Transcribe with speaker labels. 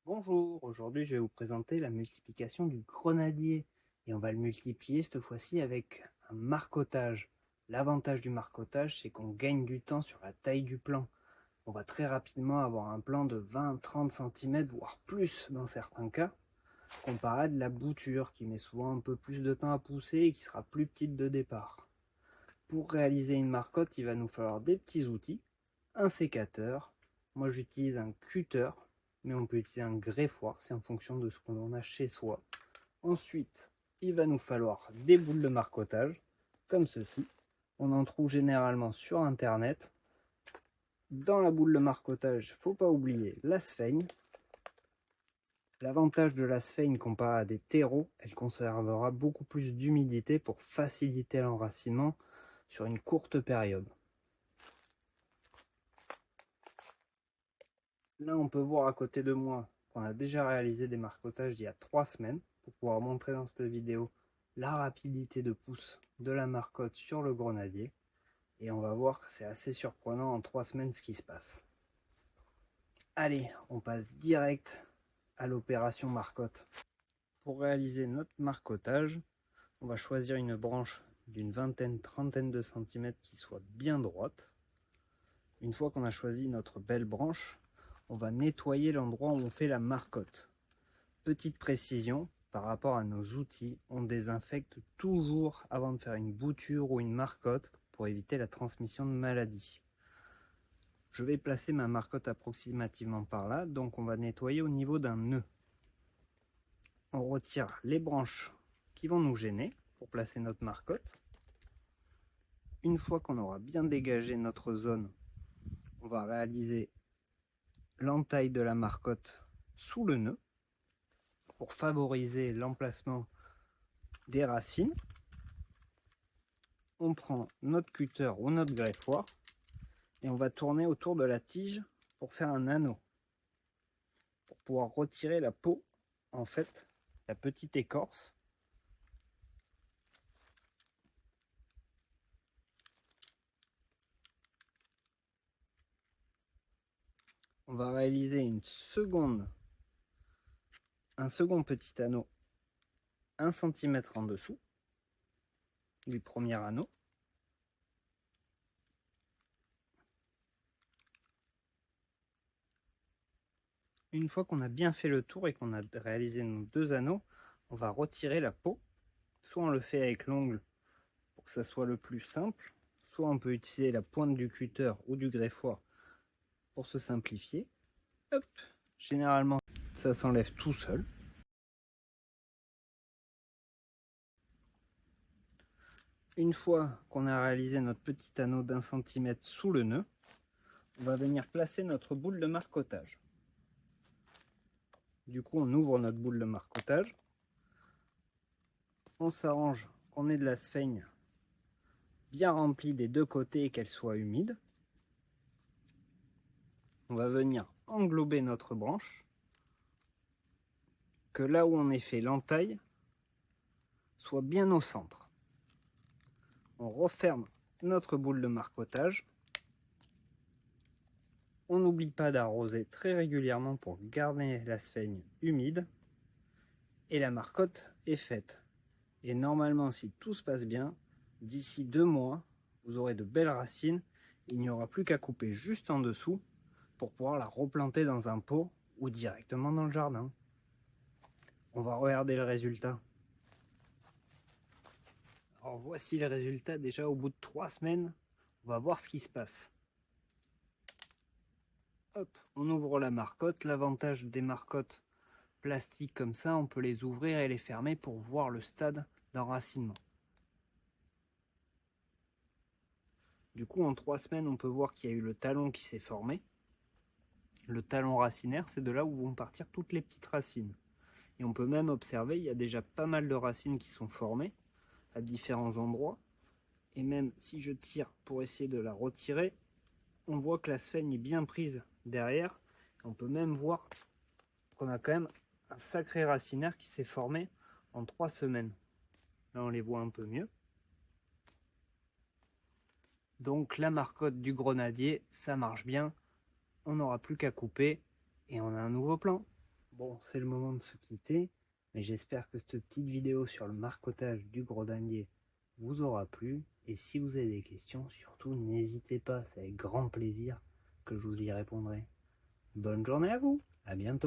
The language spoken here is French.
Speaker 1: Bonjour, aujourd'hui je vais vous présenter la multiplication du grenadier et on va le multiplier cette fois-ci avec un marcotage. L'avantage du marcotage, c'est qu'on gagne du temps sur la taille du plan. On va très rapidement avoir un plan de 20-30 cm, voire plus dans certains cas, comparé à de la bouture qui met souvent un peu plus de temps à pousser et qui sera plus petite de départ. Pour réaliser une marcotte, il va nous falloir des petits outils, un sécateur, moi j'utilise un cutter, mais on peut utiliser un greffoir, c'est en fonction de ce qu'on a chez soi. Ensuite, il va nous falloir des boules de marcotage, comme ceci. On en trouve généralement sur internet. Dans la boule de marcotage, il ne faut pas oublier la sphaigne. L'avantage de la sphaigne comparé à des terreaux, elle conservera beaucoup plus d'humidité pour faciliter l'enracinement sur une courte période. Là, on peut voir à côté de moi qu'on a déjà réalisé des marcottages il y a 3 semaines pour pouvoir montrer dans cette vidéo la rapidité de pousse de la marcotte sur le grenadier. Et on va voir que c'est assez surprenant en 3 semaines ce qui se passe. Allez, on passe direct à l'opération marcotte. Pour réaliser notre marcottage, on va choisir une branche d'une vingtaine-trentaine de centimètres qui soit bien droite. Une fois qu'on a choisi notre belle branche, on va nettoyer l'endroit où on fait la marcotte. Petite précision, par rapport à nos outils, on désinfecte toujours avant de faire une bouture ou une marcotte pour éviter la transmission de maladies. Je vais placer ma marcotte approximativement par là, donc on va nettoyer au niveau d'un nœud. On retire les branches qui vont nous gêner pour placer notre marcotte. Une fois qu'on aura bien dégagé notre zone, on va réaliser l'entaille de la marcotte sous le nœud pour favoriser l'emplacement des racines. On prend notre cutter ou notre greffoir et on va tourner autour de la tige pour faire un anneau, pour pouvoir retirer la peau, en fait, la petite écorce. On va réaliser un second petit anneau 1 cm en dessous du premier anneau. Une fois qu'on a bien fait le tour et qu'on a réalisé nos 2 anneaux, on va retirer la peau. Soit on le fait avec l'ongle pour que ça soit le plus simple, soit on peut utiliser la pointe du cutter ou du greffoir pour se simplifier. Hop. Généralement, ça s'enlève tout seul. Une fois qu'on a réalisé notre petit anneau d'1 cm sous le nœud, on va venir placer notre boule de marcotage. Du coup, on ouvre notre boule de marcotage. On s'arrange qu'on ait de la sphaigne bien remplie des deux côtés et qu'elle soit humide. On va venir englober notre branche, que là où on est fait l'entaille soit bien au centre. On referme notre boule de marcotage. On n'oublie pas d'arroser très régulièrement pour garder la sphaigne humide. Et la marcotte est faite. Et normalement, si tout se passe bien, d'ici 2 mois, vous aurez de belles racines. Il n'y aura plus qu'à couper juste en dessous pour pouvoir la replanter dans un pot ou directement dans le jardin. On va regarder le résultat. Alors voici le résultat déjà au bout de 3 semaines. On va voir ce qui se passe. Hop, on ouvre la marcotte. L'avantage des marcottes plastiques comme ça, on peut les ouvrir et les fermer pour voir le stade d'enracinement. Du coup, en 3 semaines, on peut voir qu'il y a eu le talon qui s'est formé. Le talon racinaire, c'est de là où vont partir toutes les petites racines. Et on peut même observer, il y a déjà pas mal de racines qui sont formées à différents endroits. Et même si je tire pour essayer de la retirer, on voit que la sphaigne est bien prise derrière. On peut même voir qu'on a quand même un sacré racinaire qui s'est formé en 3 semaines. Là, on les voit un peu mieux. Donc la marcotte du grenadier, ça marche bien. On n'aura plus qu'à couper et on a un nouveau plan. Bon, c'est le moment de se quitter, mais j'espère que cette petite vidéo sur le marcottage du gros damier vous aura plu. Et si vous avez des questions, surtout n'hésitez pas, c'est avec grand plaisir que je vous y répondrai. Bonne journée à vous, à bientôt.